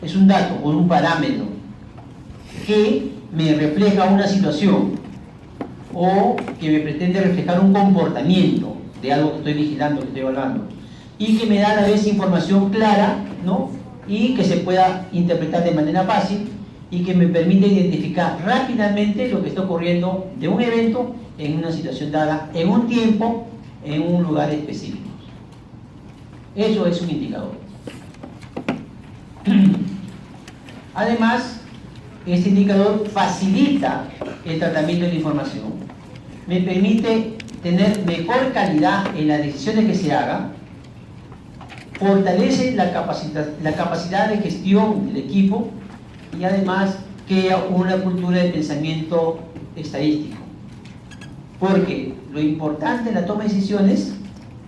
es un dato o un parámetro que me refleja una situación o que me pretende reflejar un comportamiento de algo que estoy vigilando, que estoy evaluando, y que me da a la vez información clara, ¿no? Y que se pueda interpretar de manera fácil y que me permite identificar rápidamente lo que está ocurriendo de un evento en una situación dada, en un tiempo, en un lugar específico. Eso es un indicador. Además, este indicador facilita el tratamiento de la información, me permite tener mejor calidad en las decisiones que se hagan, fortalece la capacidad de gestión del equipo y además crea una cultura de pensamiento estadístico. Porque lo importante en la toma de decisiones,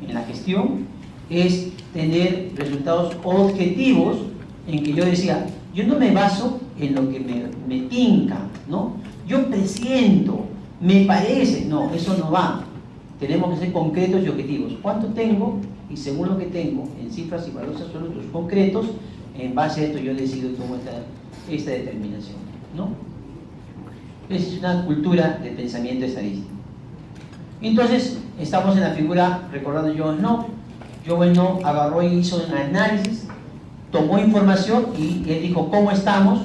en la gestión, es tener resultados objetivos en que yo decía, yo no me baso en lo que me tinca, ¿no? Yo presiento, me parece, no, eso no va. Tenemos que ser concretos y objetivos. ¿Cuánto tengo? Y según lo que tengo, en cifras y valores absolutos concretos, en base a esto yo decido cómo esta determinación, ¿no? Esa es una cultura de pensamiento estadístico. Entonces, estamos en la figura, recordando John Snow. John Snow agarró y hizo un análisis, tomó información y él dijo cómo estamos.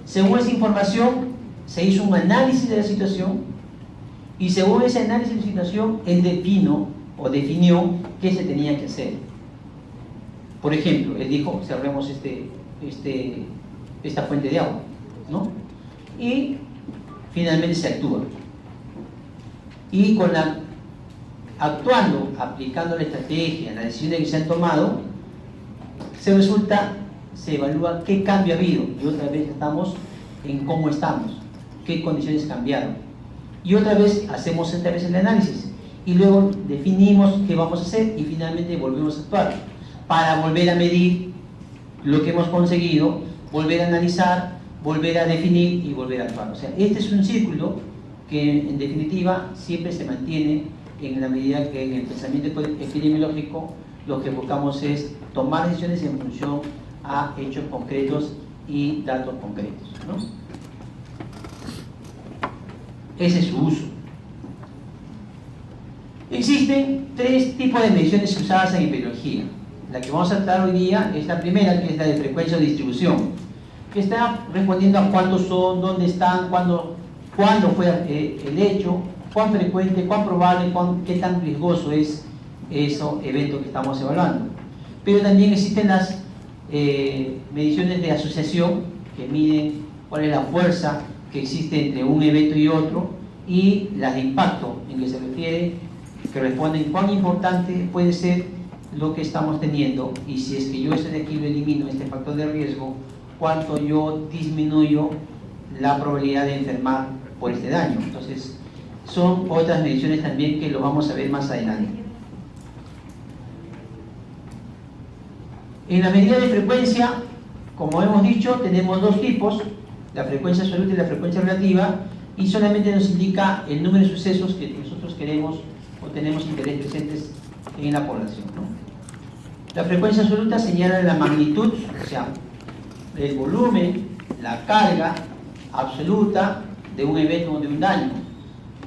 Según esa información, se hizo un análisis de la situación y según ese análisis de la situación, él definió qué se tenía que hacer. Por ejemplo, él dijo, cerremos esta fuente de agua, ¿no? Y finalmente se actúa. Y aplicando la estrategia, las decisiones que se han tomado, se evalúa qué cambio ha habido. Y otra vez estamos en cómo estamos, qué condiciones cambiaron. Y otra vez hacemos el análisis. Y luego definimos qué vamos a hacer y finalmente volvemos a actuar. Para volver a medir lo que hemos conseguido, volver a analizar, volver a definir y volver a actuar. O sea, este es un círculo que en definitiva siempre se mantiene en la medida que en el pensamiento epidemiológico lo que buscamos es tomar decisiones en función a hechos concretos y datos concretos, ¿no? Ese es su uso. Existen tres tipos de mediciones usadas en epidemiología. La que vamos a tratar hoy día es la primera, que es la de frecuencia o distribución, que está respondiendo a cuántos son, dónde están, cuándo fue el hecho, cuán frecuente, cuán probable, qué tan riesgoso es ese evento que estamos evaluando. Pero también existen las mediciones de asociación, que miden cuál es la fuerza que existe entre un evento y otro, y las de impacto, en que se refiere, que responden cuán importante puede ser lo que estamos teniendo, y si es que yo de aquí lo elimino, este factor de riesgo, cuánto yo disminuyo la probabilidad de enfermar por este daño. Entonces, son otras mediciones también que lo vamos a ver más adelante. En la medida de frecuencia, como hemos dicho, tenemos dos tipos, la frecuencia absoluta y la frecuencia relativa, y solamente nos indica el número de sucesos que nosotros queremos o tenemos interés presentes en la población, ¿no? La frecuencia absoluta señala la magnitud, o sea, el volumen, la carga absoluta de un evento o de un daño,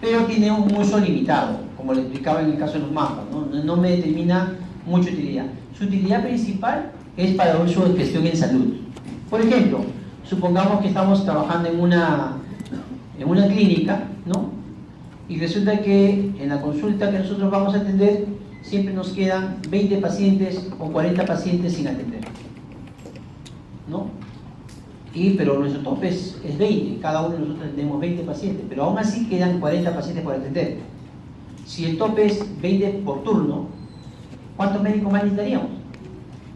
pero tiene un uso limitado, como le explicaba en el caso de los mapas, no me determina mucha utilidad. Su utilidad principal es para uso de gestión en salud. Por ejemplo, supongamos que estamos trabajando en una clínica, ¿no? Y resulta que en la consulta que nosotros vamos a atender siempre nos quedan 20 pacientes o 40 pacientes sin atender, ¿no? Pero nuestro tope es 20, cada uno de nosotros tenemos 20 pacientes, pero aún así quedan 40 pacientes por atender. Si el tope es 20 por turno, ¿cuántos médicos más necesitaríamos?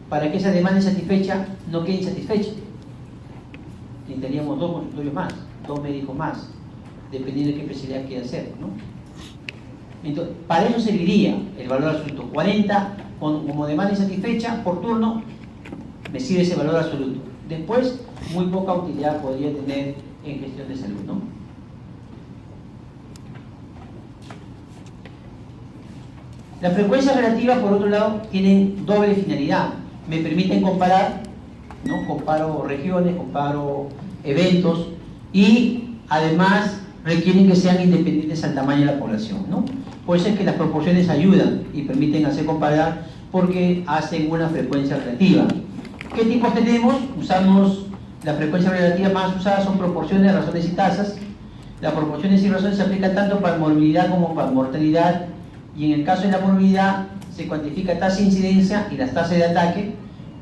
Para que esa demanda insatisfecha no quede insatisfecha. Necesitaríamos 2 consultorios más, 2 médicos más, dependiendo de qué especialidad quiera hacer, ¿no? Entonces, para eso serviría el valor absoluto. 40 como demanda insatisfecha por turno, me sirve ese valor absoluto. Después, muy poca utilidad podría tener en gestión de salud, ¿no? Las frecuencias relativas, por otro lado, tienen doble finalidad. Me permiten comparar ¿no? Comparo regiones, comparo eventos y además requieren que sean independientes al tamaño de la población, ¿no? Por eso es que las proporciones ayudan y permiten hacer comparar porque hacen una frecuencia relativa. ¿Qué tipos tenemos? Usamos la frecuencia relativa más usada, son proporciones, razones y tasas. Las proporciones y razones se aplican tanto para morbilidad como para mortalidad, y en el caso de la morbilidad se cuantifica tasa de incidencia y las tasas de ataque.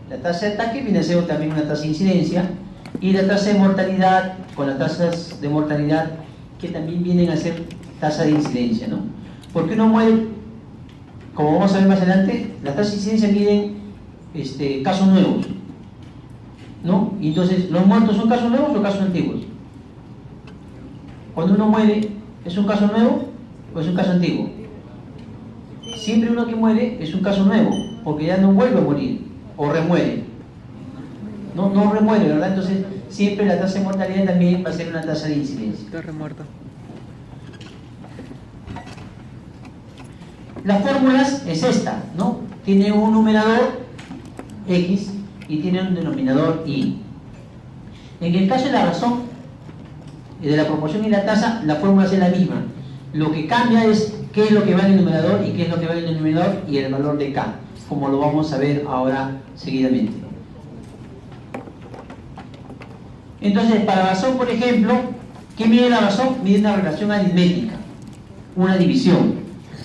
La tasa de ataque viene a ser también una tasa de incidencia, y la tasa de mortalidad con las tasas de mortalidad que también vienen a ser tasa de incidencia, ¿no? Porque uno muere, como vamos a ver más adelante, las tasas de incidencia miden casos nuevos, ¿no? Y entonces, ¿los muertos son casos nuevos o casos antiguos? Cuando uno muere, ¿es un caso nuevo o es un caso antiguo? Siempre uno que muere es un caso nuevo, porque ya no vuelve a morir, o remuere. No remuere, ¿verdad? Entonces, siempre la tasa de mortalidad también va a ser una tasa de incidencia. Está remuerto. Las fórmulas es esta, ¿no? Tiene un numerador X y tiene un denominador Y. En el caso de la razón, de la proporción y la tasa, la fórmula es la misma. Lo que cambia es qué es lo que va en el numerador y qué es lo que va en el denominador y el valor de K, como lo vamos a ver ahora seguidamente. Entonces, para razón, por ejemplo, ¿qué mide la razón? Mide una relación aritmética, una división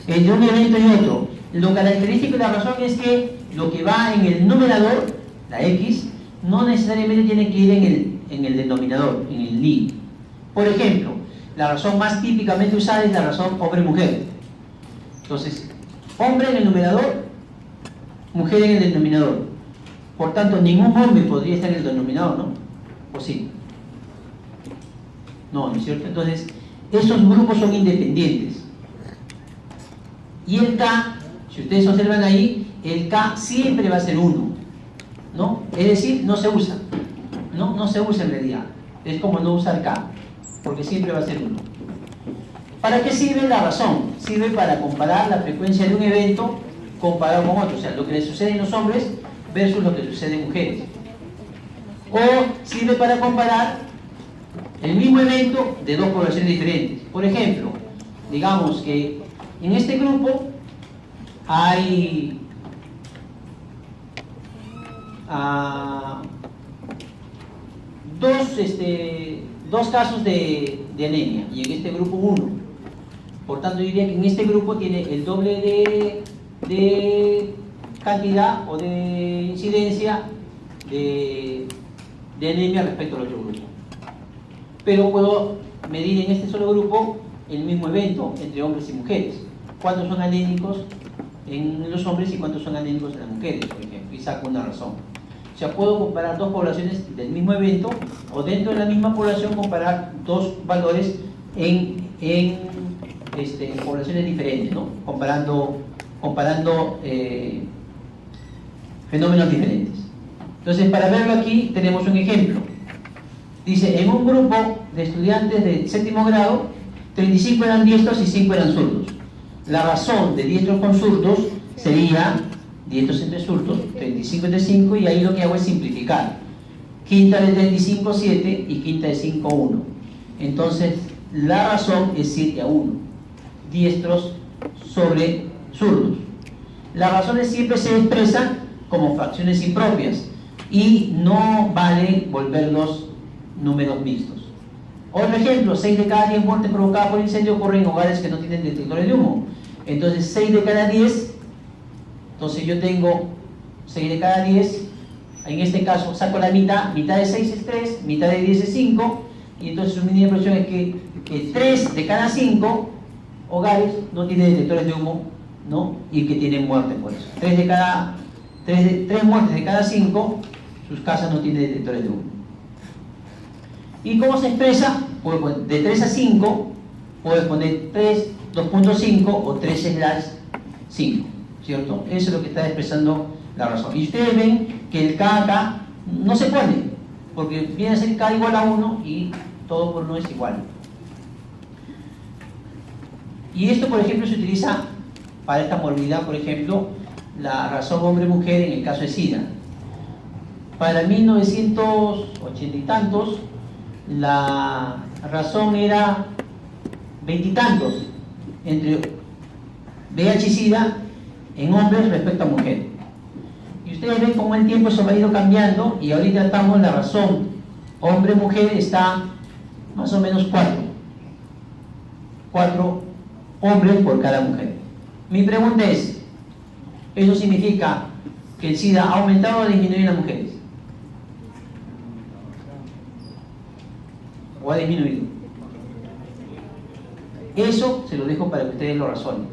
entre un evento y otro. Lo característico de la razón es que lo que va en el numerador, la X, no necesariamente tiene que ir en el denominador, en el Y. Por ejemplo, la razón más típicamente usada es la razón hombre-mujer. Entonces, hombre en el numerador, mujer en el denominador. Por tanto, ningún hombre podría estar en el denominador, ¿no? ¿O sí? No, ¿no es cierto? Entonces, esos grupos son independientes. Y el K, si ustedes observan ahí, el K siempre va a ser 1, ¿no? Es decir, no se usa. No se usa en realidad. Es como no usar K, porque siempre va a ser 1. ¿Para qué sirve la razón? Sirve para comparar la frecuencia de un evento comparado con otro. O sea, lo que le sucede en los hombres versus lo que sucede en mujeres. O sirve para comparar el mismo evento de dos poblaciones diferentes. Por ejemplo, digamos que en este grupo hay dos casos de anemia y en este grupo 1. Por tanto, yo diría que en este grupo tiene el doble de cantidad o de incidencia de anemia respecto al otro grupo. Pero puedo medir en este solo grupo el mismo evento entre hombres y mujeres. ¿Cuántos son anémicos en los hombres y cuántos son anémicos en las mujeres, por ejemplo? Y saco una razón. O sea, puedo comparar dos poblaciones del mismo evento o dentro de la misma población comparar dos valores en poblaciones diferentes, ¿no? Comparando fenómenos diferentes. Entonces, para verlo aquí tenemos un ejemplo. Dice, en un grupo de estudiantes de séptimo grado, 35 eran diestros y 5 eran zurdos. La razón de diestros con zurdos sería diestros entre zurdos, 35 entre 5, y ahí lo que hago es simplificar. Quinta de 35, 7, y quinta de 5, 1. Entonces, la razón es 7-1. Diestros sobre zurdos. Las razones siempre se expresan como fracciones impropias y no vale volverlos números mixtos. Otro ejemplo, 6 de cada 10 muertes provocadas por incendio ocurren en hogares que no tienen detectores de humo. Entonces, 6 de cada 10, entonces yo tengo 6 de cada 10, en este caso saco la mitad de 6 es 3, mitad de 10 es 5, y entonces su mínima impresión es que 3 de cada 5 hogares no tienen detectores de humo, ¿no? Y que tienen muerte por eso. 3 muertes de cada 5, sus casas no tienen detectores de humo. ¿Y cómo se expresa? Pues de 3 a 5, puedes poner 3, 2.5 o 3/5, ¿cierto? Eso es lo que está expresando la razón. Y ustedes ven que el K acá no se pone, porque viene a ser K igual a 1 y todo por 1 es igual. Y esto, por ejemplo, se utiliza para esta morbilidad, por ejemplo, la razón hombre-mujer en el caso de SIDA. Para 1980 y tantos, la razón era 20 y tantos entre VIH y SIDA en hombres respecto a mujeres. Y ustedes ven cómo el tiempo eso va a ir cambiando, y ahorita estamos, la razón hombre-mujer está más o menos 4 hombres por cada mujer. Mi pregunta es, ¿eso significa que el SIDA ha aumentado o disminuido en las mujeres? ¿O ha disminuido? Eso se lo dejo para que ustedes lo razonen.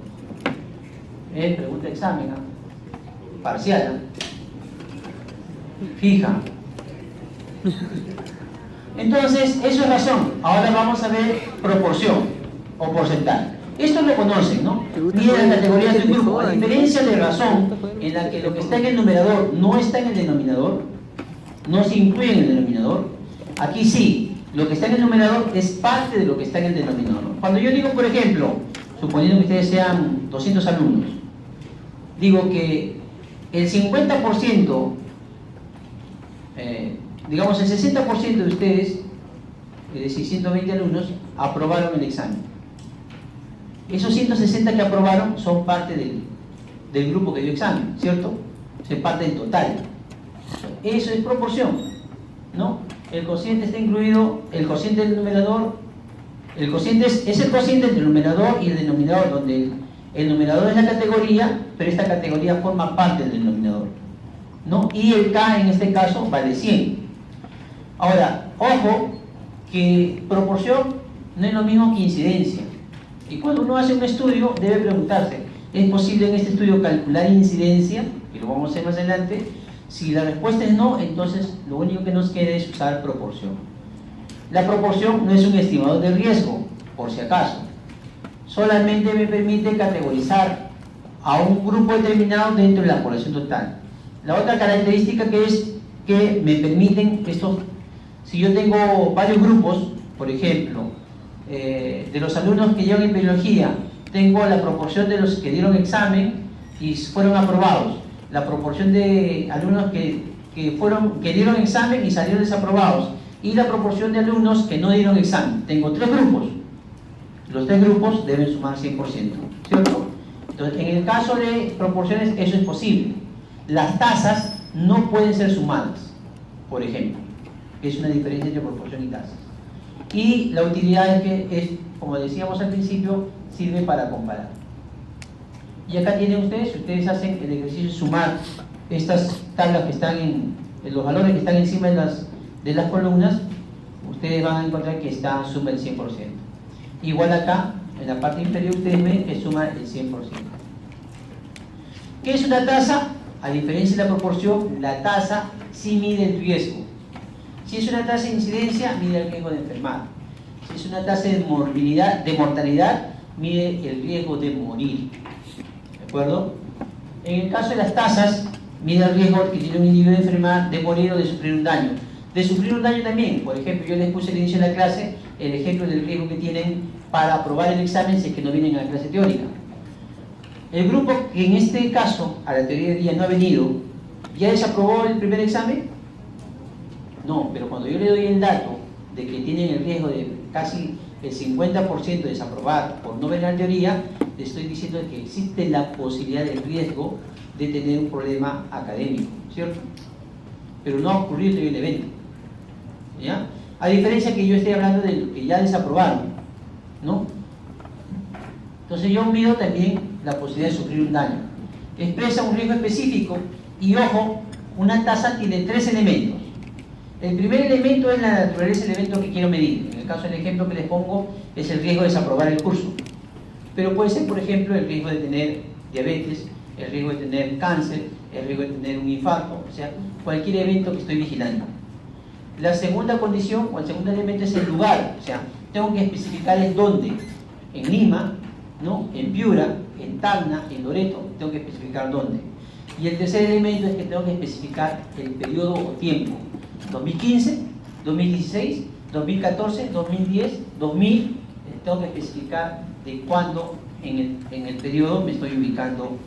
Pregunta de examen, ¿no? Parcial, ¿no? Fija. Entonces, eso es razón. Ahora vamos a ver proporción o porcentaje. Esto lo conocen, ¿no? Miren las categorías de un grupo. A diferencia de razón, en la que lo que está en el numerador no está en el denominador, no se incluye en el denominador, aquí sí, lo que está en el numerador es parte de lo que está en el denominador. Cuando yo digo, por ejemplo, suponiendo que ustedes sean 200 alumnos, digo que el 50%, digamos el 60% de ustedes, es decir, 120 alumnos, aprobaron el examen. Esos 160 que aprobaron son parte del grupo que dio examen, ¿cierto? Se parte del total. Eso es proporción, ¿no? El cociente está incluido, el cociente del numerador, el cociente es el cociente entre el numerador y el denominador, donde el numerador es la categoría, pero esta categoría forma parte del denominador, ¿no? Y el K en este caso vale 100. Ahora, ojo, que proporción no es lo mismo que incidencia. Y cuando uno hace un estudio, debe preguntarse, ¿es posible en este estudio calcular incidencia? Y lo vamos a hacer más adelante. Si la respuesta es no, entonces lo único que nos queda es usar proporción. La proporción no es un estimador de riesgo, por si acaso. Solamente me permite categorizar a un grupo determinado dentro de la población total. La otra característica que es que me permiten esto, si yo tengo varios grupos, por ejemplo, de los alumnos que llevan en biología, tengo la proporción de los que dieron examen y fueron aprobados, la proporción de alumnos que dieron examen y salieron desaprobados, y la proporción de alumnos que no dieron examen. Tengo 3 grupos. Los 3 grupos deben sumar 100%, ¿cierto? Entonces, en el caso de proporciones, eso es posible. Las tasas no pueden ser sumadas, por ejemplo, que es una diferencia entre proporción y tasas. Y la utilidad es que, como decíamos al principio, sirve para comparar. Y acá tienen ustedes, si ustedes hacen el ejercicio de sumar estas tablas que están en los valores que están encima de las columnas, ustedes van a encontrar que suma el 100%. Igual acá, en la parte inferior, ustedes ven que suma el 100%. ¿Qué es una tasa? A diferencia de la proporción, la tasa sí mide el riesgo. Si es una tasa de incidencia, mide el riesgo de enfermar. Si es una tasa de mortalidad, mide el riesgo de morir. ¿De acuerdo? En el caso de las tasas, mide el riesgo que tiene un individuo de enfermar, de morir o de sufrir un daño. De sufrir un daño también, por ejemplo, yo les puse al inicio de la clase el ejemplo del riesgo que tienen para aprobar el examen si es que no vienen a la clase teórica. El grupo que en este caso a la teoría de día no ha venido, ¿ya desaprobó el primer examen? No, pero cuando yo le doy el dato de que tienen el riesgo de casi el 50% de desaprobar por no venir a la teoría, le estoy diciendo que existe la posibilidad del riesgo de tener un problema académico, ¿cierto? Pero no ha ocurrido el evento, ¿ya? A diferencia que yo estoy hablando de lo que ya desaprobaron, ¿no? Entonces yo mido también la posibilidad de sufrir un daño. Expresa un riesgo específico y, ojo, una tasa tiene 3 elementos. El primer elemento es la naturaleza del evento que quiero medir. En el caso del ejemplo que les pongo es el riesgo de desaprobar el curso. Pero puede ser, por ejemplo, el riesgo de tener diabetes, el riesgo de tener cáncer, el riesgo de tener un infarto, o sea, cualquier evento que estoy vigilando. La segunda condición o el segundo elemento es el lugar, o sea, tengo que especificar en dónde. En Lima, ¿no? En Piura, en Tacna, en Loreto, tengo que especificar dónde. Y el tercer elemento es que tengo que especificar el periodo o tiempo. 2015, 2016, 2014, 2010, 2000, tengo que especificar de cuándo en el periodo me estoy ubicando,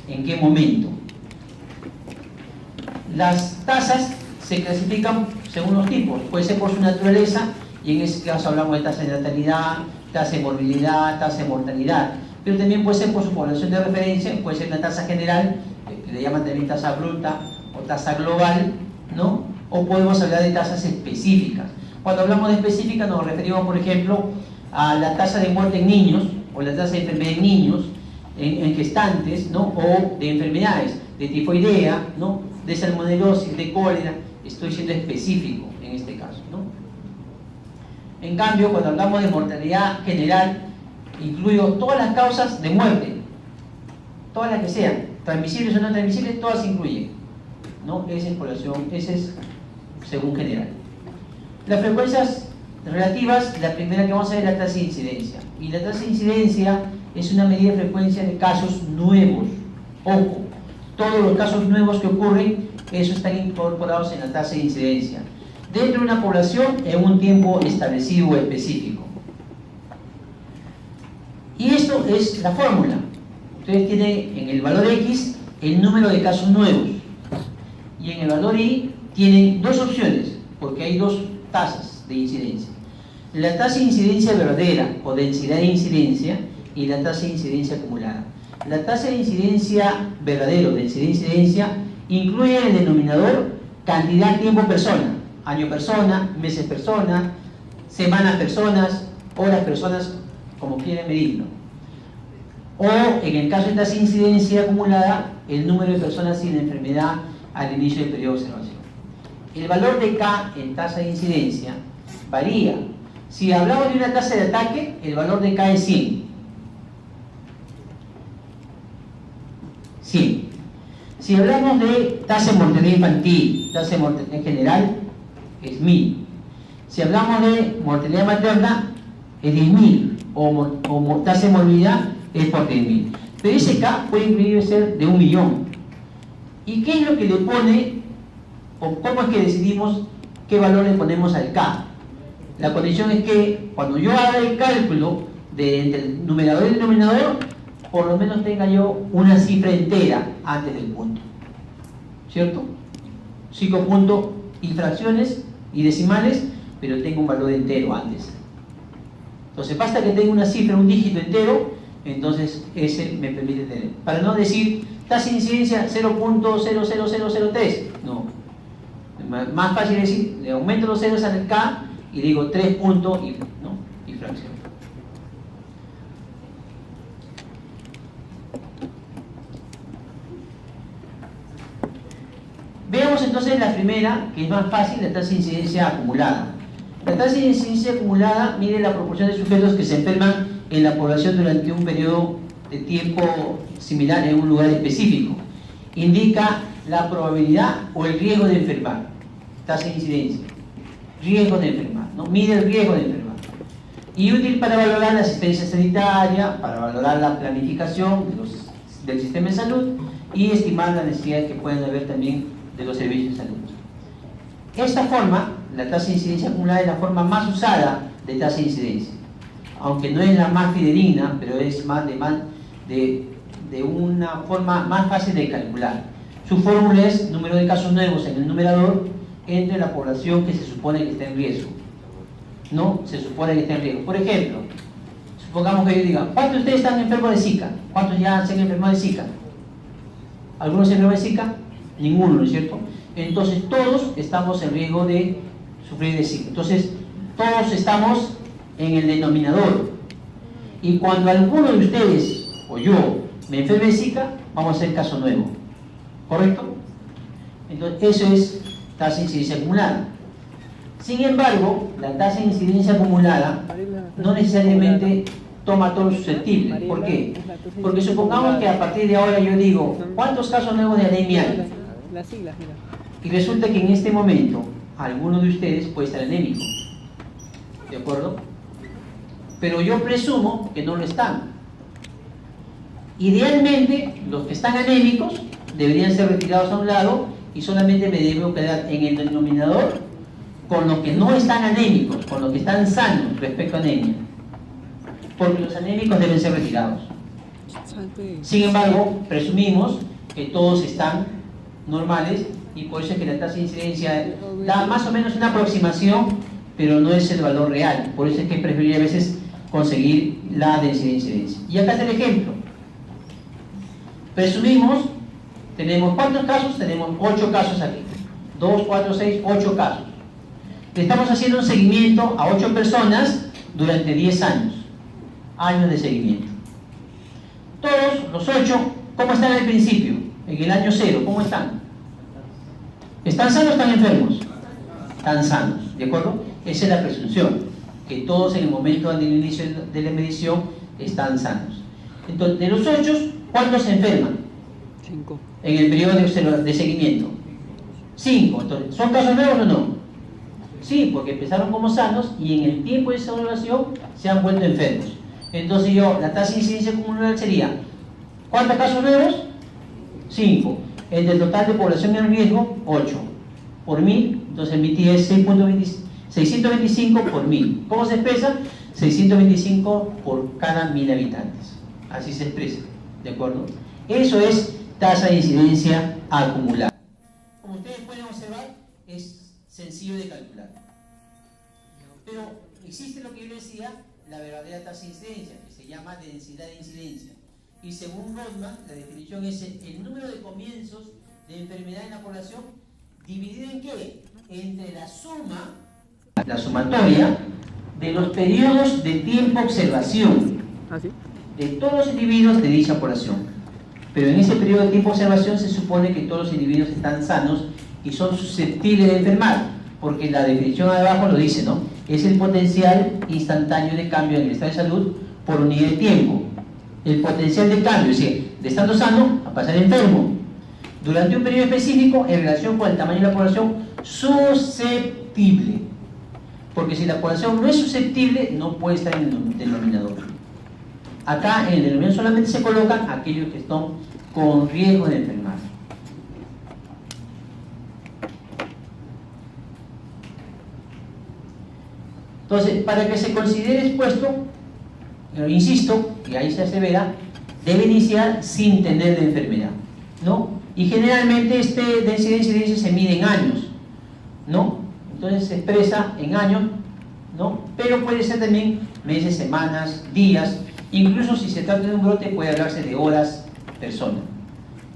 en qué momento. Las tasas se clasifican según los tipos. Puede ser por su naturaleza, y en ese caso hablamos de tasa de natalidad, tasa de morbilidad, tasa de mortalidad. Pero también puede ser por su población de referencia, puede ser una tasa general, que le llaman también tasa bruta o tasa global, ¿no? O podemos hablar de tasas específicas. Cuando hablamos de específicas nos referimos, por ejemplo, a la tasa de muerte en niños, o la tasa de enfermedad en niños, en gestantes, ¿no? O de enfermedades, de tifoidea, ¿no? De salmonelosis, de cólera. Estoy siendo específico en este caso, ¿no? En cambio, cuando hablamos de mortalidad general, incluyo todas las causas de muerte, todas las que sean, transmisibles o no transmisibles, todas se incluyen, ¿no? Esa es población, ese es según general. Las frecuencias relativas, la primera que vamos a ver es la tasa de incidencia. Y la tasa de incidencia es una medida de frecuencia de casos nuevos. Ojo, todos los casos nuevos que ocurren, esos están incorporados en la tasa de incidencia, dentro de una población en un tiempo establecido o específico. Y esto es la fórmula. Ustedes tienen en el valor X el número de casos nuevos, y en el valor Y tienen dos opciones, porque hay dos tasas de incidencia: la tasa de incidencia verdadera o densidad de incidencia, y la tasa de incidencia acumulada. La tasa de incidencia verdadera o densidad de incidencia incluye en el denominador cantidad, tiempo, persona, año persona, meses persona, semanas personas, horas personas, como quieren medirlo. O en el caso de tasa de incidencia acumulada, el número de personas sin enfermedad al inicio del periodo de observación. El valor de K en tasa de incidencia varía. Si hablamos de una tasa de ataque, el valor de K es 100. 100. Si hablamos de tasa de mortalidad infantil, tasa de mortalidad general, es 1000. Si hablamos de mortalidad materna, es 10.000. O tasa de morbilidad es por 10.000. Pero ese K puede inclusive ser de 1.000.000. ¿Y qué es lo que le pone, o cómo es que decidimos qué valor le ponemos al K? La condición es que cuando yo haga el cálculo entre el numerador y el denominador, por lo menos tenga yo una cifra entera antes del punto, ¿cierto? 5 puntos y fracciones y decimales, pero tengo un valor entero antes. Entonces basta que tenga una cifra, un dígito entero, entonces ese me permite tener. Para no decir tasa de incidencia 0.00003, no. Más fácil decir, le aumento los ceros al K y digo 3 puntos y, ¿no? Y fracción. Veamos entonces la primera, que es más fácil, la tasa de incidencia acumulada. La tasa de incidencia acumulada mide la proporción de sujetos que se enferman en la población durante un periodo de tiempo similar en un lugar específico. Indica la probabilidad o el riesgo de enfermar. Tasa de incidencia. Riesgo de enfermar, ¿no? Mide el riesgo de enfermar. Y útil para valorar la asistencia sanitaria, para valorar la planificación del sistema de salud y estimar las necesidades que pueden haber también de los servicios de salud. Esta forma, la tasa de incidencia acumulada, es la forma más usada de tasa de incidencia, aunque no es la más fidedigna, pero es más de una forma más fácil de calcular. Su fórmula es número de casos nuevos en el numerador entre la población que se supone que está en riesgo. No se supone que está en riesgo. Por ejemplo, supongamos que yo diga, ¿cuántos de ustedes están enfermos de Zika? ¿Cuántos ya se han enfermado de Zika? ¿Algunos se enferman de Zika? Ninguno, ¿no es cierto? Entonces todos estamos en riesgo de sufrir de Zika. Entonces todos estamos en el denominador. Y cuando alguno de ustedes o yo me enferme de Zika, vamos a hacer caso nuevo. ¿Correcto? Entonces eso es tasa de incidencia acumulada. Sin embargo, la tasa de incidencia acumulada no necesariamente toma todo lo susceptible. ¿Por qué? Porque supongamos que a partir de ahora yo digo, ¿cuántos casos nuevos de anemia hay? Y resulta que en este momento alguno de ustedes puede estar anémico. ¿De acuerdo? Pero yo presumo que no lo están. Idealmente, los que están anémicos deberían ser retirados a un lado y solamente me debo quedar en el denominador con los que no están anémicos, con los que están sanos respecto a anemia. Porque los anémicos deben ser retirados. Sin embargo, presumimos que todos están normales y por eso es que la tasa de incidencia da más o menos una aproximación, pero no es el valor real. Por eso es que es preferible a veces conseguir la densidad de incidencia. Y acá está el ejemplo. Presumimos, tenemos ¿cuántos casos? Tenemos 8 casos aquí. 2, 4, 6, 8 casos. Estamos haciendo un seguimiento a 8 personas durante 10 años. Años de seguimiento. Todos los 8, ¿cómo están al principio? En el año 0, ¿cómo están? ¿Están sanos o están enfermos? Están sanos, ¿de acuerdo? Esa es la presunción, que todos en el momento del inicio de la medición están sanos. Entonces, de los 8, ¿cuántos se enferman? 5. En el periodo de seguimiento. 5. Entonces, ¿son casos nuevos o no? Sí, porque empezaron como sanos y en el tiempo de esa evaluación se han vuelto enfermos. Entonces la tasa de incidencia acumulada sería, ¿cuántos casos nuevos? 5. Entre el total de población en riesgo, 8. Por 1000, entonces el MITI es 625 por 1000. ¿Cómo se expresa? 625 por cada 1000 habitantes. Así se expresa, ¿de acuerdo? Eso es tasa de incidencia acumulada. Como ustedes pueden observar, es sencillo de calcular. Pero existe lo que yo decía, la verdadera tasa de incidencia, que se llama densidad de incidencia. Y según Rodman, la definición es el número de comienzos de enfermedad en la población dividido en ¿qué? Entre la sumatoria de los periodos de tiempo observación de todos los individuos de dicha población. Pero en ese periodo de tiempo observación se supone que todos los individuos están sanos y son susceptibles de enfermar, porque la definición de abajo lo dice, ¿no? Es el potencial instantáneo de cambio en el estado de salud por unidad de tiempo. El potencial de cambio, es decir, de estando sano a pasar enfermo, durante un periodo específico en relación con el tamaño de la población susceptible. Porque si la población no es susceptible, no puede estar en el denominador. Acá en el denominador solamente se colocan aquellos que están con riesgo de enfermar. Entonces, para que se considere expuesto, insisto, y ahí se asevera, debe iniciar sin tener la enfermedad, ¿no? Y generalmente densidad de incidencia se mide en años, ¿no? Entonces se expresa en años, ¿no? Pero puede ser también meses, semanas, días, incluso si se trata de un brote puede hablarse de horas persona.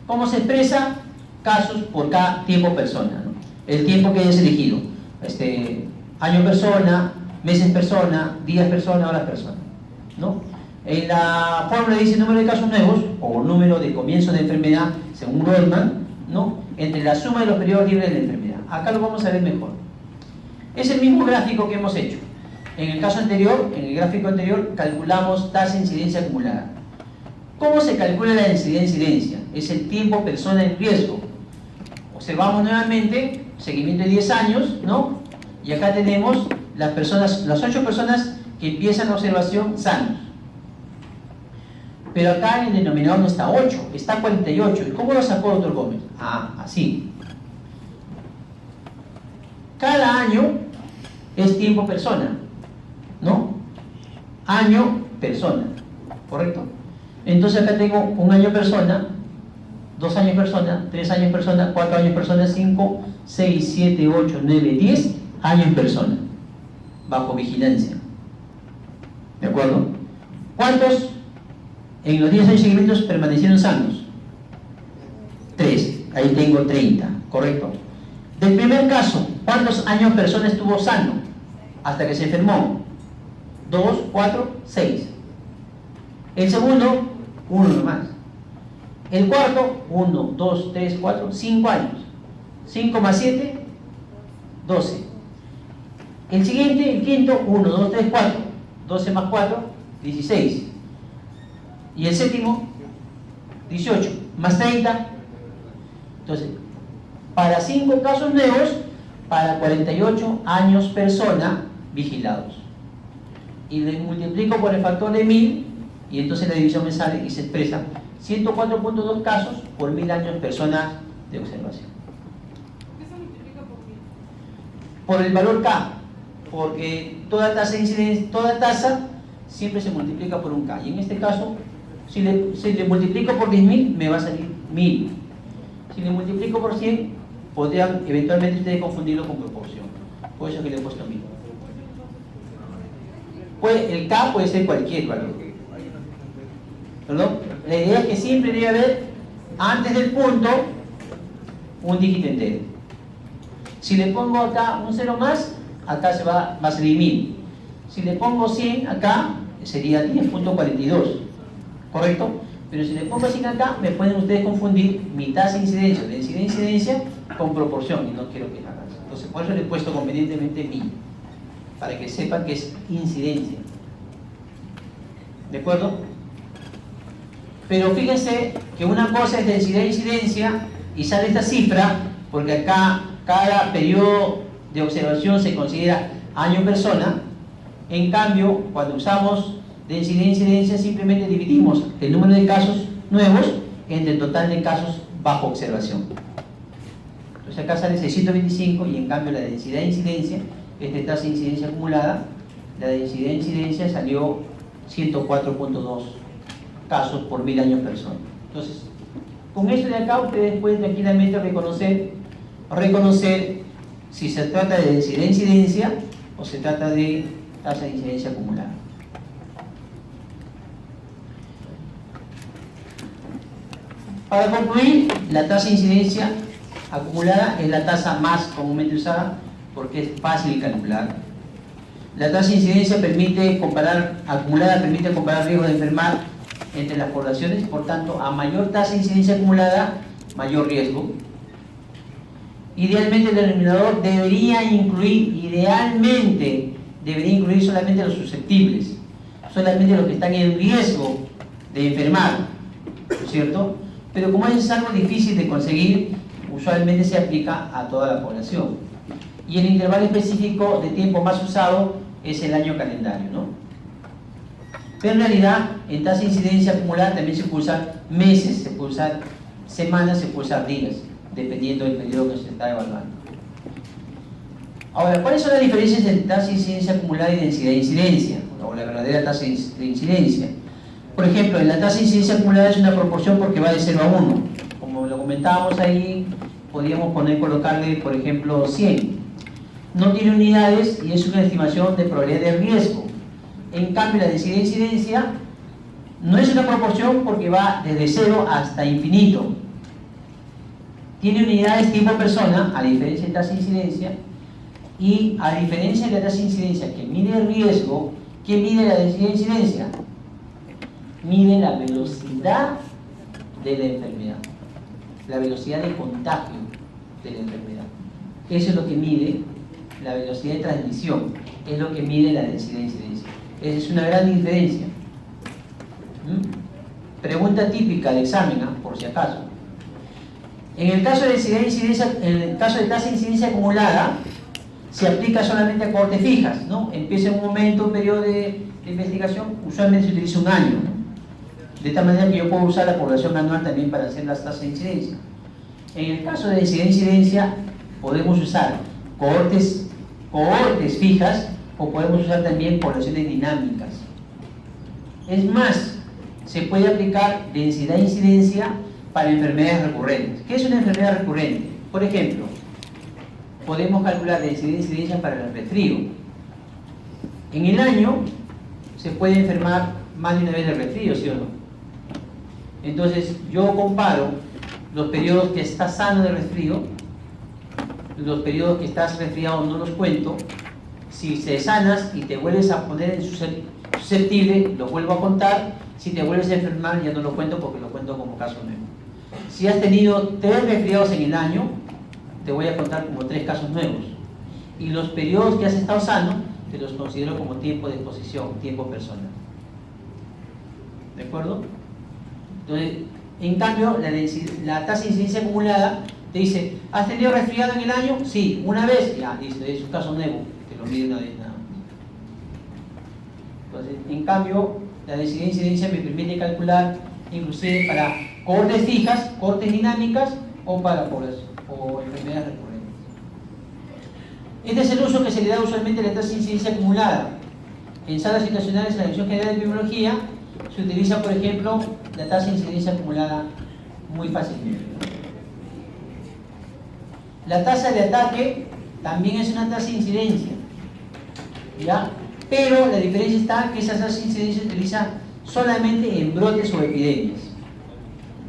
¿Cómo se expresa? Casos por cada tiempo persona, ¿no? El tiempo que hayas elegido, año persona, meses persona, días persona, horas persona, ¿no? En la fórmula dice número de casos nuevos o número de comienzo de enfermedad según Rodman, ¿no? Entre la suma de los periodos libres de la enfermedad. Acá lo vamos a ver mejor. Es el mismo gráfico que hemos hecho. En el caso anterior, en el gráfico anterior, calculamos tasa de incidencia acumulada. ¿Cómo se calcula la densidad de incidencia? Es el tiempo persona en riesgo. Observamos nuevamente, seguimiento de 10 años, ¿no? Y acá tenemos las 8 personas que empiezan la observación sanos. Pero acá en el denominador no está 8, está 48. ¿Y cómo lo sacó el Dr. Gómez? Así. Cada año es tiempo persona, ¿no? Año persona, ¿correcto? Entonces acá tengo 1 año persona, 2 años persona, 3 años persona, 4 años persona, 5, 6, 7, 8, 9, 10 años persona, bajo vigilancia. ¿De acuerdo? ¿Cuántos en los 10 años seguimientos permanecieron sanos? 3, ahí tengo 30, ¿correcto? Del primer caso, ¿cuántos años persona estuvo sano hasta que se enfermó? 2, 4, 6. El segundo, 1 nomás. El cuarto, 1, 2, 3, 4, 5 años. 5 más 7, 12. El siguiente, el quinto, 1, 2, 3, 4. 12 más 4, 16. Y el séptimo, 18. Más 30. Entonces, para 5 casos nuevos, para 48 años persona vigilados. Y le multiplico por el factor de 1000 y entonces la división me sale y se expresa 104.2 casos por 1000 años persona de observación. ¿Por qué se multiplica por 1000? Por el valor K, porque toda tasa de incidencia, toda tasa siempre se multiplica por un K. Y en este caso, si le multiplico por 10.000, me va a salir 1000. Si le multiplico por 100, podrían eventualmente ustedes confundirlo con proporción. Por eso es que le he puesto 1000. El K puede ser cualquier valor. ¿Perdón? La idea es que siempre debe haber, antes del punto, un dígito entero. Si le pongo acá un 0 más, acá va a salir 1000. Si le pongo 100 acá, sería 10.42. ¿Correcto? Pero si le pongo 100 acá, me pueden ustedes confundir mi tasa de incidencia, densidad de incidencia, con proporción, y no quiero que hagan eso. Entonces, por eso le he puesto convenientemente 1000, para que sepan que es incidencia. ¿De acuerdo? Pero fíjense que una cosa es densidad de incidencia y sale esta cifra, porque acá cada periodo de observación se considera año persona. En cambio, cuando usamos densidad de incidencia, simplemente dividimos el número de casos nuevos entre el total de casos bajo observación. Entonces acá sale 625 y en cambio la densidad de incidencia, esta es tasa de incidencia acumulada, la densidad de incidencia salió 104.2 casos por 1000 años persona. Entonces, con esto de acá ustedes pueden tranquilamente reconocer si se trata de densidad de incidencia o se trata de tasa de incidencia acumulada. Para concluir, la tasa de incidencia acumulada es la tasa más comúnmente usada porque es fácil de calcular. La tasa de incidencia acumulada permite comparar riesgos de enfermar entre las poblaciones, por tanto, a mayor tasa de incidencia acumulada, mayor riesgo. Idealmente el denominador debería incluir solamente los susceptibles, solamente los que están en riesgo de enfermar, ¿no es cierto? Pero como es algo difícil de conseguir, usualmente se aplica a toda la población. Y el intervalo específico de tiempo más usado es el año calendario, ¿no? Pero en realidad, en tasa de incidencia acumulada también se puede usar meses, se puede usar semanas, se puede usar días, dependiendo del periodo que se está evaluando. Ahora, ¿cuáles son las diferencias entre tasa de incidencia acumulada y densidad de incidencia? O la verdadera tasa de incidencia. Por ejemplo, en la tasa de incidencia acumulada es una proporción porque va de 0 a 1. Como lo comentábamos ahí, podríamos colocarle, por ejemplo, 100. No tiene unidades y es una estimación de probabilidad de riesgo. En cambio, la densidad de incidencia no es una proporción porque va desde 0 hasta infinito. Tiene unidades tiempo persona, a diferencia de tasa de incidencia, y a diferencia de la tasa de incidencia que mide el riesgo, ¿qué mide la densidad de incidencia? Mide la velocidad de la enfermedad, la velocidad de contagio de la enfermedad. Eso es lo que mide la velocidad de transmisión, es lo que mide la densidad de incidencia. Esa es una gran diferencia. Pregunta típica de examen, por si acaso. En el caso de densidad de incidencia, en el caso de tasa de incidencia acumulada, se aplica solamente a cohortes fijas, ¿no? Empieza en un momento, un periodo de investigación, usualmente se utiliza un año, ¿no? De tal manera que yo puedo usar la población anual también para hacer las tasas de incidencia. En el caso de densidad de incidencia, podemos usar cohortes fijas o podemos usar también poblaciones dinámicas. Es más, se puede aplicar densidad de incidencia para enfermedades recurrentes. ¿Qué es una enfermedad recurrente? Por ejemplo, podemos calcular densidad de incidencia para el resfrío. En el año se puede enfermar más de una vez de resfrío, ¿sí o no? Entonces yo comparo los periodos que estás sano de resfrío, los periodos que estás resfriado no los cuento. Si te sanas y te vuelves a poner en susceptible, lo vuelvo a contar. Si te vuelves a enfermar ya no lo cuento porque lo cuento como caso nuevo. Si has tenido 3 resfriados en el año, te voy a contar como 3 casos nuevos. Y los periodos que has estado sano, te los considero como tiempo de exposición, tiempo personal. ¿De acuerdo? Entonces, en cambio, la tasa de incidencia acumulada te dice, ¿has tenido resfriado en el año? Sí, una vez, ya, listo, es un caso nuevo, te lo mide una vez nada más. Entonces, en cambio, la densidad de incidencia me permite calcular inclusive para cohortes fijas, cohortes dinámicas o para población o enfermedades recurrentes. Este es el uso que se le da usualmente a la tasa de incidencia acumulada. En salas situacionales en la Dirección General de Epidemiología se utiliza, por ejemplo, la tasa de incidencia acumulada muy fácilmente. La tasa de ataque también es una tasa de incidencia, ¿ya? Pero la diferencia está que esa tasa de incidencia se utiliza solamente en brotes o epidemias.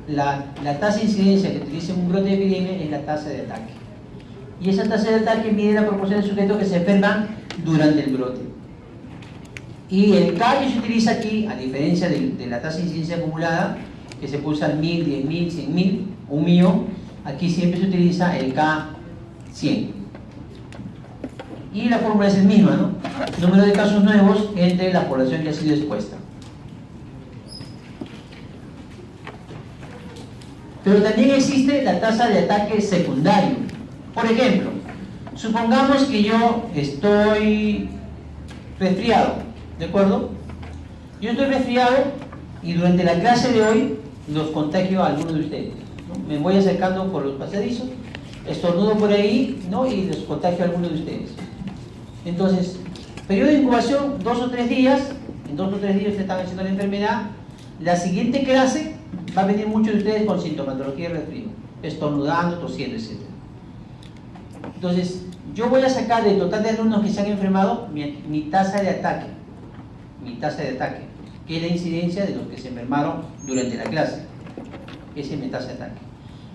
La tasa de incidencia que utiliza en un brote de epidemia es la tasa de ataque. Y esa tasa de ataque mide la proporción de sujetos que se enferman durante el brote. Y el K que se utiliza aquí, a diferencia de la tasa de incidencia acumulada, que se puede usar 1000, 10.000, 100.000, 1.000.000, aquí siempre se utiliza el K100. Y la fórmula es la misma, ¿no? Número de casos nuevos entre la población que ha sido expuesta. Pero también existe la tasa de ataque secundario. Por ejemplo, supongamos que yo estoy resfriado, ¿de acuerdo? Yo estoy resfriado y durante la clase de hoy los contagio a algunos de ustedes, ¿no? Me voy acercando por los pasadizos, estornudo por ahí, ¿no? Y los contagio a algunos de ustedes. Entonces, periodo de incubación, 2 o 3 días. En 2 o 3 días ustedes están haciendo la enfermedad. La siguiente clase va a venir muchos de ustedes con sintomatología de resfrío, estornudando, tosiendo, etc. Entonces, yo voy a sacar del total de alumnos que se han enfermado mi tasa de ataque, que es la incidencia de los que se enfermaron durante la clase. Esa es mi tasa de ataque.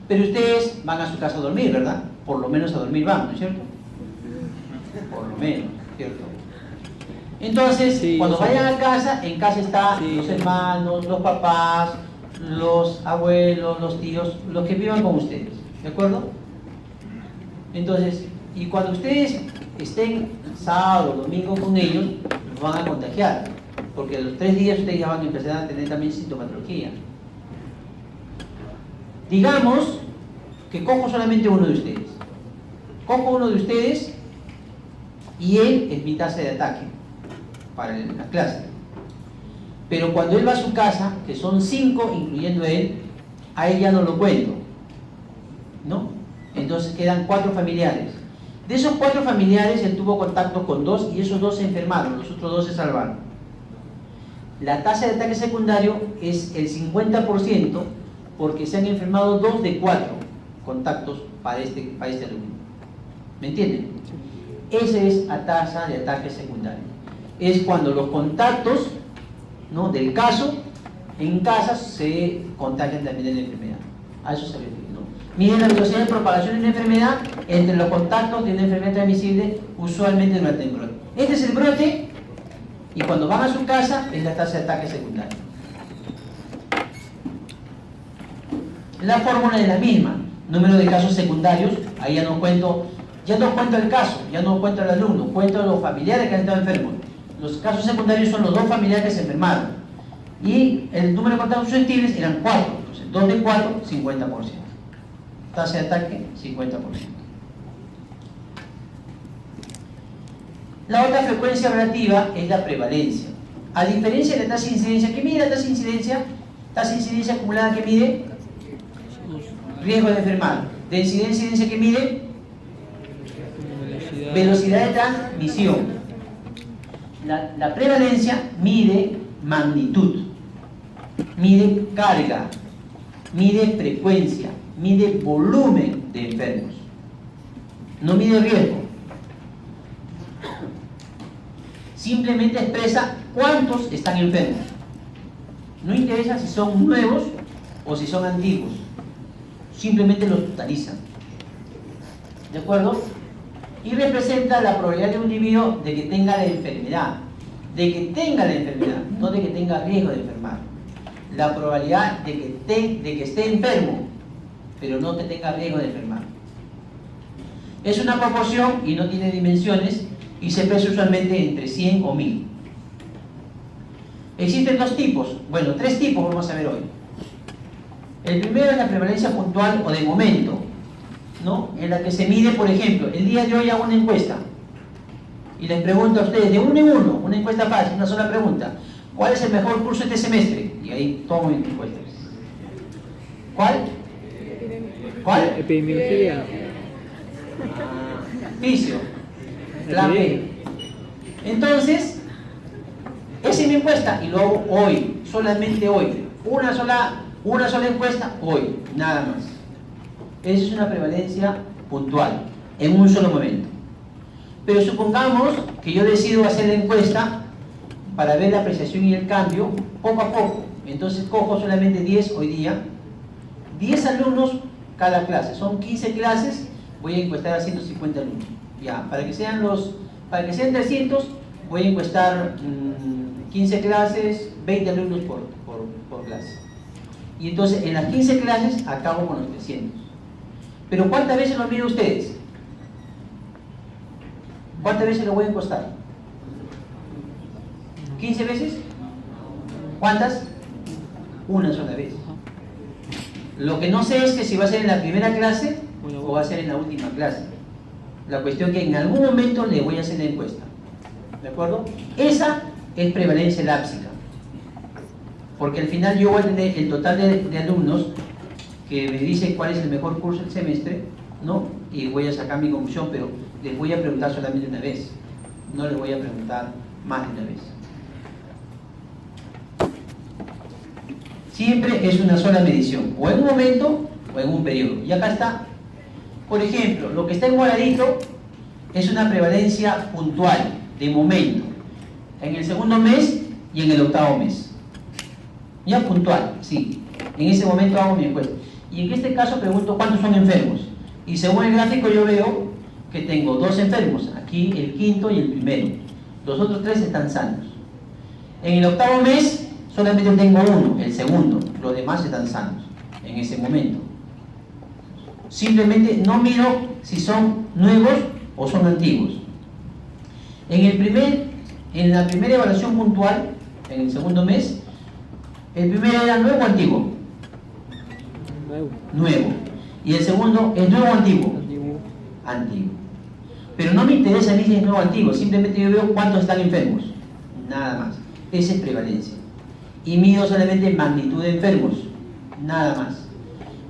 Pero ustedes van a su casa a dormir, ¿verdad? Por lo menos a dormir van, ¿no es cierto? Por lo menos, ¿cierto? Entonces, sí, cuando vayan a casa, en casa están los hermanos, los papás, los abuelos, los tíos, los que vivan con ustedes, ¿de acuerdo? Entonces, y cuando ustedes estén sábado o domingo con ellos, los van a contagiar, porque a los 3 días ustedes ya van a empezar a tener también sintomatología. Digamos que cojo solamente uno de ustedes. Cojo uno de ustedes y él es mi tasa de ataque para la clase. Pero cuando él va a su casa, que son 5 incluyendo a él ya no lo cuento, ¿no? Entonces quedan 4 familiares. De esos 4 familiares él tuvo contacto con 2 y esos 2 se enfermaron, los otros 2 se salvaron. La tasa de ataque secundario es el 50% porque se han enfermado 2 de 4 contactos para este alumno. ¿Me entienden? Esa es la tasa de ataque secundario. Es cuando los contactos, ¿no?, del caso en casa se contagian también de la enfermedad. A eso se refiere, ¿no? Miden la velocidad de propagación de una enfermedad entre los contactos de una enfermedad transmisible, usualmente durante el brote. Este es el brote y cuando van a su casa es la tasa de ataque secundario. La fórmula es la misma. Número de casos secundarios, ahí ya no cuento el caso, ya no cuento al alumno, cuento a los familiares que han estado enfermos. Los casos secundarios son los 2 familiares que se enfermaron. Y el número de contactos susceptibles eran 4. Entonces, 2 de 4, 50%. Tasa de ataque, 50%. La otra frecuencia relativa es la prevalencia. A diferencia de la tasa de incidencia, ¿qué mide la tasa de incidencia? Tasa de incidencia acumulada, ¿qué mide? Riesgo de enfermar. De incidencia, ¿qué mide? Velocidad de transmisión. La prevalencia mide magnitud, mide carga, mide frecuencia, mide volumen de enfermos. No mide riesgo. Simplemente expresa cuántos están enfermos. No interesa si son nuevos o si son antiguos. Simplemente los totalizan. ¿De acuerdo? Y representa la probabilidad de un individuo de que tenga la enfermedad. De que tenga la enfermedad, no de que tenga riesgo de enfermar. La probabilidad de que esté enfermo, pero no que tenga riesgo de enfermar. Es una proporción y no tiene dimensiones y se expresa usualmente entre 100 o 1000. Existen 2 tipos, bueno, 3 tipos vamos a ver hoy. El primero es la prevalencia puntual o de momento, ¿no? En la que se mide, por ejemplo, el día de hoy hago una encuesta y les pregunto a ustedes de uno en uno, una encuesta fácil, una sola pregunta: ¿cuál es el mejor curso este semestre? Y ahí tomo mi encuesta. ¿Cuál? ¿Cuál? Epidemiología. Fisio. Plan B. Entonces, esa es mi encuesta y lo hago hoy, solamente hoy. Una sola encuesta hoy, nada más. Esa es una prevalencia puntual, en un solo momento. Pero supongamos que yo decido hacer la encuesta para ver la apreciación y el cambio poco a poco. Entonces cojo solamente 10 hoy día, 10 alumnos cada clase, son 15 clases, voy a encuestar a 150 alumnos. Ya, para que sean 300, voy a encuestar 15 clases, 20 alumnos por clase. Y entonces en las 15 clases acabo con los 300. Pero ¿cuántas veces lo miden ustedes? ¿Cuántas veces lo voy a encuestar? ¿15 veces? ¿Cuántas? Una sola vez. Lo que no sé es que si va a ser en la primera clase o va a ser en la última clase. La cuestión es que en algún momento le voy a hacer la encuesta. ¿De acuerdo? Esa es prevalencia lápsica. Porque al final yo voy a tener el total de alumnos que me dicen cuál es el mejor curso del semestre, ¿no? Y voy a sacar mi conclusión, pero les voy a preguntar solamente una vez. No les voy a preguntar más de una vez. Siempre es una sola medición, o en un momento o en un periodo. Y acá está, por ejemplo, lo que está en moradito es una prevalencia puntual, de momento, en el segundo mes y en el octavo mes. Ya puntual, sí. En ese momento hago mi encuesta. Y en este caso pregunto cuántos son enfermos. Y según el gráfico yo veo que tengo 2 enfermos, aquí el quinto y el primero. Los otros 3 están sanos. En el octavo mes solamente tengo 1, el segundo. Los demás están sanos en ese momento. Simplemente no miro si son nuevos o son antiguos. En la primera evaluación puntual, en el segundo mes, el primero era nuevo o antiguo. Nuevo. Y el segundo es nuevo o antiguo. Antiguo. Pero no me interesa a mí si es nuevo o antiguo, simplemente yo veo cuántos están enfermos. Nada más. Esa es prevalencia. Y mido solamente magnitud de enfermos. Nada más.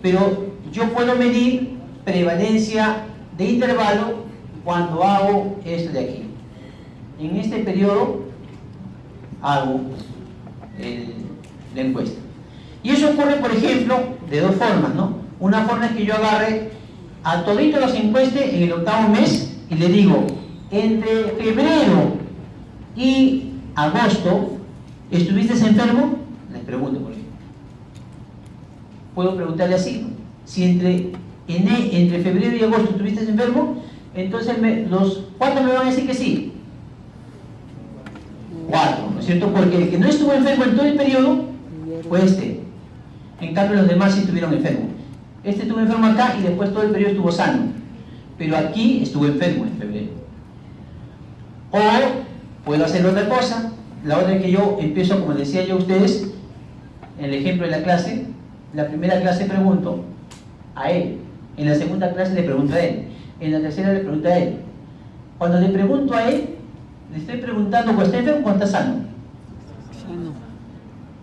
Pero yo puedo medir prevalencia de intervalo cuando hago esto de aquí. En este periodo hago la encuesta. Y eso ocurre, por ejemplo, de 2 formas, ¿no? Una forma es que yo agarre a toditos los encuestes en el octavo mes y le digo, entre febrero y agosto, ¿estuviste enfermo? Les pregunto por ejemplo. Puedo preguntarle así, ¿no? Si entre febrero y agosto estuviste enfermo, entonces ¿cuántos me van a decir que sí? 4, ¿no es cierto? Porque el que no estuvo enfermo en todo el periodo fue este. En cambio los demás sí estuvieron enfermos. Este estuvo enfermo acá y después todo el periodo estuvo sano. Pero aquí estuvo enfermo en febrero. O puedo hacer otra cosa. La otra es que yo empiezo, como decía yo a ustedes, en el ejemplo de la clase, la primera clase pregunto a él. En la segunda clase le pregunto a él. En la tercera le pregunto a él. Cuando le pregunto a él, le estoy preguntando, ¿pues está enfermo o está sano? Sano.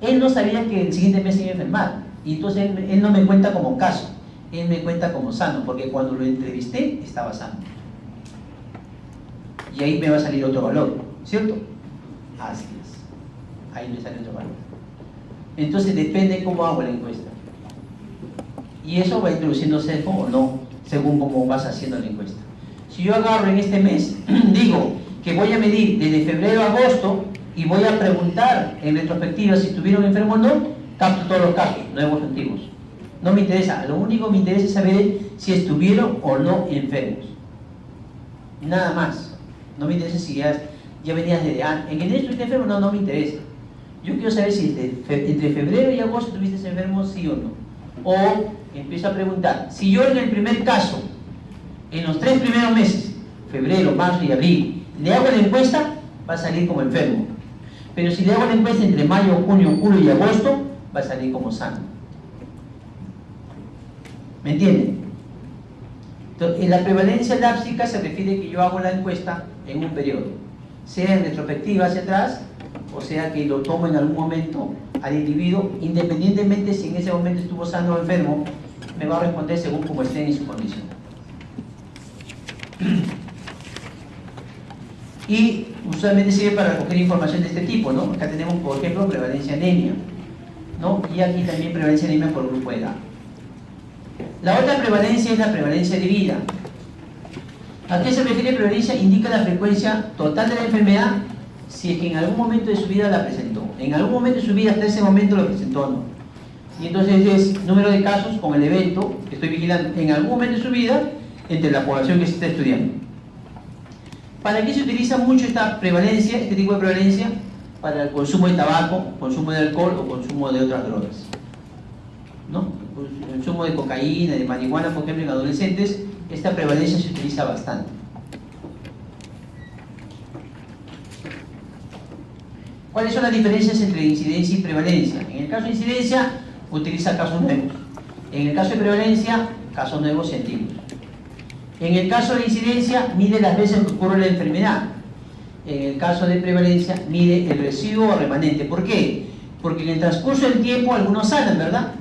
Él no sabía que el siguiente mes se iba a enfermar. Y entonces él no me cuenta como caso. Él me cuenta como sano, porque cuando lo entrevisté, estaba sano. Y ahí me va a salir otro valor, ¿cierto? Así es. Ahí me sale otro valor. Entonces depende cómo hago la encuesta. Y eso va introduciendo sesgo o no, según cómo vas haciendo la encuesta. Si yo agarro en este mes, digo que voy a medir desde febrero a agosto y voy a preguntar en retrospectiva si estuvieron enfermos o no, capto todos los casos, nuevos o antiguos. No me interesa, lo único que me interesa es saber si estuvieron o no enfermos. Nada más. No me interesa si ya venías desde antes. ¿En enero estuviste enfermo? No me interesa. Yo quiero saber si entre febrero y agosto estuviste enfermo, sí o no. O empiezo a preguntar, si yo en el primer caso, en los 3 primeros meses, febrero, marzo y abril, le hago la encuesta, va a salir como enfermo. Pero si le hago la encuesta entre mayo, junio, julio y agosto, va a salir como sano. ¿Me entienden? Entonces, en la prevalencia lápsica se refiere que yo hago la encuesta en un periodo, sea en retrospectiva hacia atrás, o sea que lo tomo en algún momento al individuo, independientemente si en ese momento estuvo sano o enfermo, me va a responder según como esté en su condición. Y usualmente sirve para recoger información de este tipo, ¿no? Acá tenemos, por ejemplo, prevalencia anemia, ¿no? Y aquí también prevalencia anemia por grupo de edad. La otra prevalencia es la prevalencia de vida. ¿A qué se refiere prevalencia? Indica la frecuencia total de la enfermedad si es que en algún momento de su vida la presentó. En algún momento de su vida, hasta ese momento lo presentó o no. Y entonces es número de casos con el evento que estoy vigilando en algún momento de su vida entre la población que se está estudiando. ¿Para qué se utiliza mucho esta prevalencia, este tipo de prevalencia? Para el consumo de tabaco, consumo de alcohol o consumo de otras drogas, ¿no? El consumo de cocaína, de marihuana, por ejemplo, en adolescentes, esta prevalencia se utiliza bastante. ¿Cuáles son las diferencias entre incidencia y prevalencia? En el caso de incidencia, utiliza casos nuevos. En el caso de prevalencia, casos nuevos y antiguos. En el caso de incidencia, mide las veces que ocurre la enfermedad. En el caso de prevalencia, mide el residuo o remanente. ¿Por qué? Porque en el transcurso del tiempo algunos sanan, ¿verdad?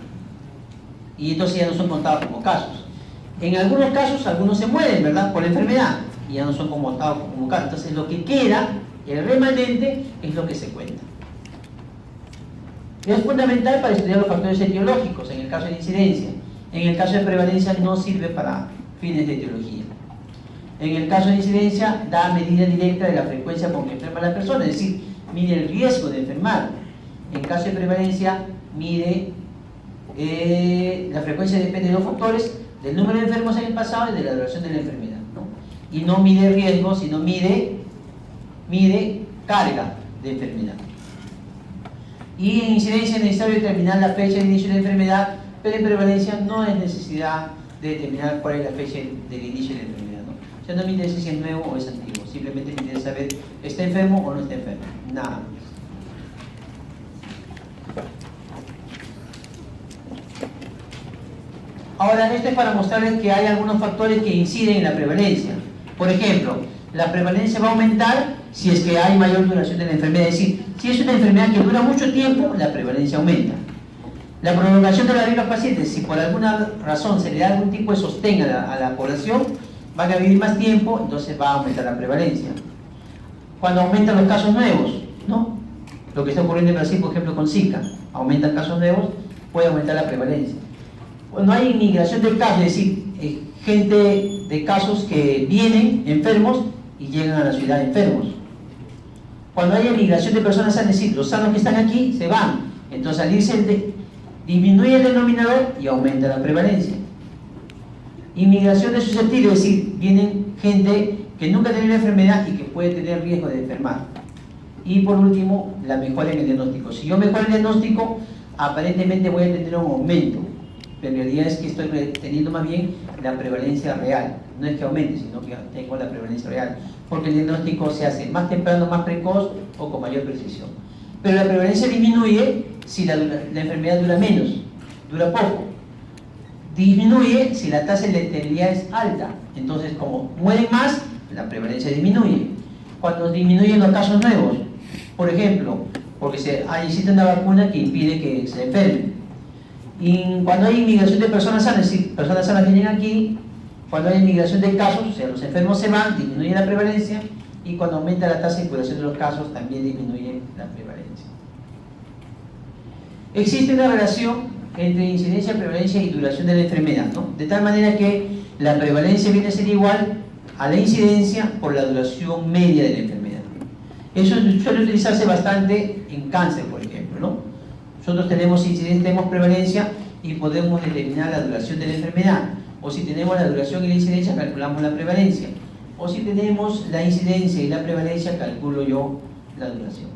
Y entonces ya no son contados como casos. En algunos casos, algunos se mueren, ¿verdad? Por la enfermedad y ya no son contados como casos. Entonces lo que queda, el remanente, es lo que se cuenta. Es fundamental para estudiar los factores etiológicos en el caso de incidencia. En el caso de prevalencia no sirve para fines de etiología. En el caso de incidencia da medida directa de la frecuencia con que enferma la persona, es decir, mide el riesgo de enfermar. En caso de prevalencia mide la frecuencia, depende de dos factores, del número de enfermos en el pasado y de la duración de la enfermedad, ¿no? Y no mide riesgo, sino mide carga de enfermedad. Y en incidencia es necesario determinar la fecha de inicio de la enfermedad, pero en prevalencia no es necesidad de determinar cuál es la fecha del inicio de la enfermedad, ¿no? O sea, no me interesa si es nuevo o es antiguo, simplemente me interesa saber, ¿está enfermo o no está enfermo? Nada más. Ahora, esto es para mostrarles que hay algunos factores que inciden en la prevalencia. Por ejemplo, la prevalencia va a aumentar si es que hay mayor duración de la enfermedad. Es decir, si es una enfermedad que dura mucho tiempo, la prevalencia aumenta. La prolongación de la vida de los pacientes, si por alguna razón se le da algún tipo de sostén a la población, van a vivir más tiempo, entonces va a aumentar la prevalencia. Cuando aumentan los casos nuevos, ¿no? Lo que está ocurriendo en Brasil, por ejemplo, con Zika, aumentan casos nuevos, puede aumentar la prevalencia. Cuando hay inmigración de casos, es decir, gente de casos que vienen enfermos y llegan a la ciudad enfermos. Cuando hay emigración de personas sanas, es decir, los sanos que están aquí se van, entonces al irse disminuye el denominador y aumenta la prevalencia. Inmigración de susceptibles, es decir, vienen gente que nunca ha tenido la enfermedad y que puede tener riesgo de enfermar. Y por último, la mejora en el diagnóstico. Si yo mejoro el diagnóstico, aparentemente voy a tener un aumento, pero en realidad es que estoy teniendo más bien la prevalencia real. No es que aumente, sino que tengo la prevalencia real, porque el diagnóstico se hace más temprano, más precoz o con mayor precisión. Pero la prevalencia disminuye si la enfermedad dura menos, dura poco. Disminuye si la tasa de letalidad es alta. Entonces, como mueren más, la prevalencia disminuye. Cuando disminuyen los casos nuevos, por ejemplo, porque existe una vacuna que impide que se enfermen. Y cuando hay inmigración de personas sanas, es decir, personas sanas que llegan aquí, cuando hay inmigración de casos, o sea, los enfermos se van, disminuye la prevalencia, y cuando aumenta la tasa de curación de los casos, también disminuye la prevalencia. Existe una relación entre incidencia, prevalencia y duración de la enfermedad, ¿no? De tal manera que la prevalencia viene a ser igual a la incidencia por la duración media de la enfermedad. Eso suele utilizarse bastante en cáncer, por ejemplo, ¿no? Nosotros tenemos incidencia, tenemos prevalencia y podemos determinar la duración de la enfermedad. O si tenemos la duración y la incidencia, calculamos la prevalencia. O si tenemos la incidencia y la prevalencia, calculo yo la duración.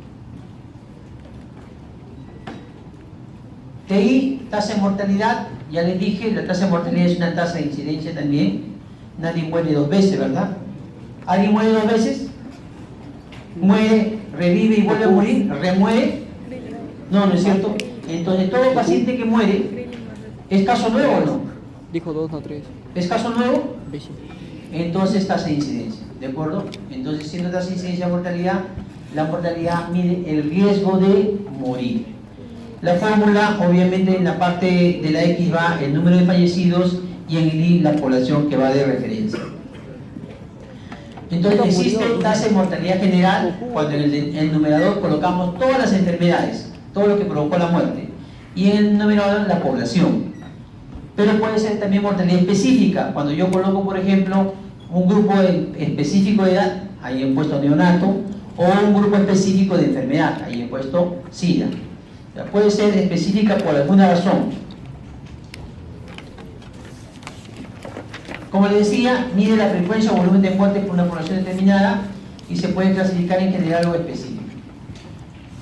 De ahí, tasa de mortalidad, ya les dije, la tasa de mortalidad es una tasa de incidencia también. Nadie muere dos veces, ¿verdad? ¿Alguien muere dos veces? ¿Muere, revive y vuelve a morir? ¿Remuere? No, no es cierto. Entonces, todo paciente que muere, ¿es caso nuevo o no? Dijo 2, no 3. ¿Es caso nuevo? Sí. Entonces, tasa de incidencia, ¿de acuerdo? Entonces, siendo tasa de incidencia de mortalidad, la mortalidad mide el riesgo de morir. La fórmula, obviamente, en la parte de la X va el número de fallecidos y en el Y la población que va de referencia. Entonces, existe tasa de mortalidad general cuando en el numerador colocamos todas las enfermedades, todo lo que provocó la muerte, y en el numerador la población. Pero puede ser también mortalidad específica. Cuando yo coloco, por ejemplo, un grupo específico de edad, ahí he puesto neonato, o un grupo específico de enfermedad, ahí he puesto SIDA. O sea, puede ser específica por alguna razón. Como les decía, mide la frecuencia o volumen de muerte por una población determinada y se puede clasificar en general o específico.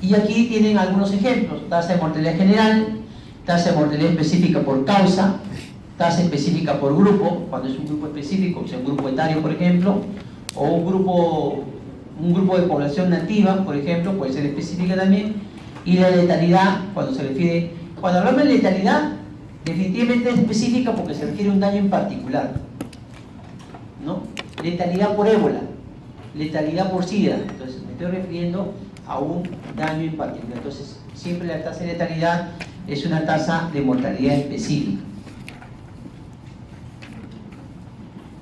Y aquí tienen algunos ejemplos: tasa de mortalidad general, tasa de mortalidad específica por causa, tasa específica por grupo, cuando es un grupo específico, o sea, un grupo etario, por ejemplo, o un grupo de población nativa, por ejemplo, puede ser específica también, y la letalidad, cuando se refiere, cuando hablamos de letalidad, definitivamente es específica porque se refiere a un daño en particular, ¿no? Letalidad por ébola, letalidad por SIDA, entonces me estoy refiriendo a un daño en particular. Entonces, siempre la tasa de letalidad es una tasa de mortalidad específica.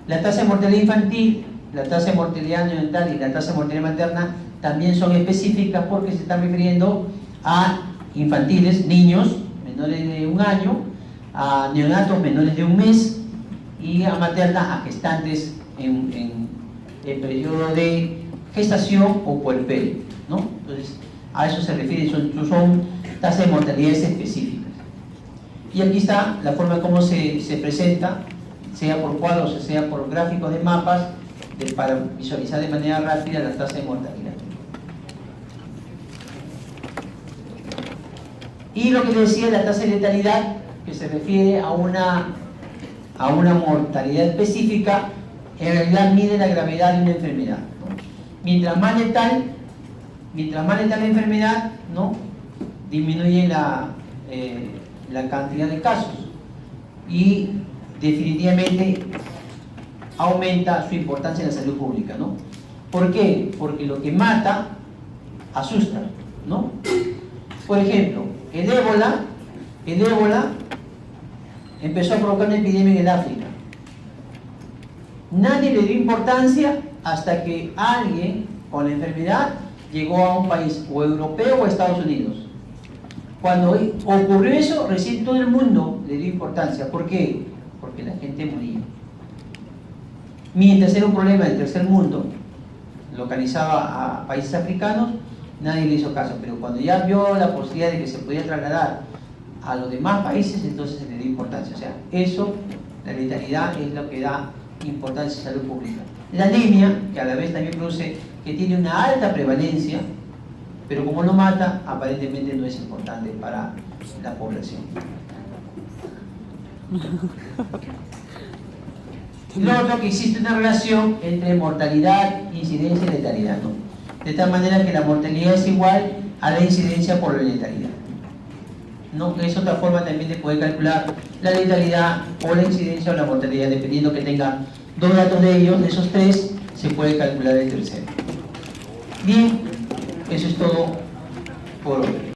La tasa de mortalidad infantil, la tasa de mortalidad neonatal y la tasa de mortalidad materna también son específicas porque se están refiriendo a infantiles, niños menores de 1 año, a neonatos menores de 1 mes y a maternas, a gestantes en periodo de gestación o puerperio, ¿no? Entonces, a eso se refiere, son tasas de mortalidades específicas. Y aquí está la forma como se presenta, sea por cuadros, sea por gráficos de mapas, para visualizar de manera rápida la tasa de mortalidad. Y lo que decía, la tasa de letalidad, que se refiere a una mortalidad específica, en realidad mide la gravedad de una enfermedad, ¿no? Mientras más letal la enfermedad, ¿no?, disminuye la cantidad de casos y definitivamente aumenta su importancia en la salud pública, ¿no? ¿Por qué? Porque lo que mata asusta, ¿no? Por ejemplo, el ébola empezó a provocar una epidemia en el África. Nadie le dio importancia hasta que alguien con la enfermedad llegó a un país o europeo o a Estados Unidos. Cuando ocurrió eso, recién todo el mundo le dio importancia. ¿Por qué? Porque la gente moría. Mientras era un problema del tercer mundo, localizado a países africanos, nadie le hizo caso. Pero cuando ya vio la posibilidad de que se podía trasladar a los demás países, entonces se le dio importancia. O sea, eso, la letalidad, es lo que da importancia a la salud pública. La anemia, que a la vez también produce, que tiene una alta prevalencia, pero como no mata, aparentemente no es importante para la población. Lo otro, que existe una relación entre mortalidad, incidencia y letalidad, ¿no? De tal manera que la mortalidad es igual a la incidencia por la letalidad, ¿no? Es otra forma también de poder calcular la letalidad o la incidencia o la mortalidad, dependiendo que tenga 2 datos de ellos, de esos 3, se puede calcular el tercero. Bien, eso es todo por hoy.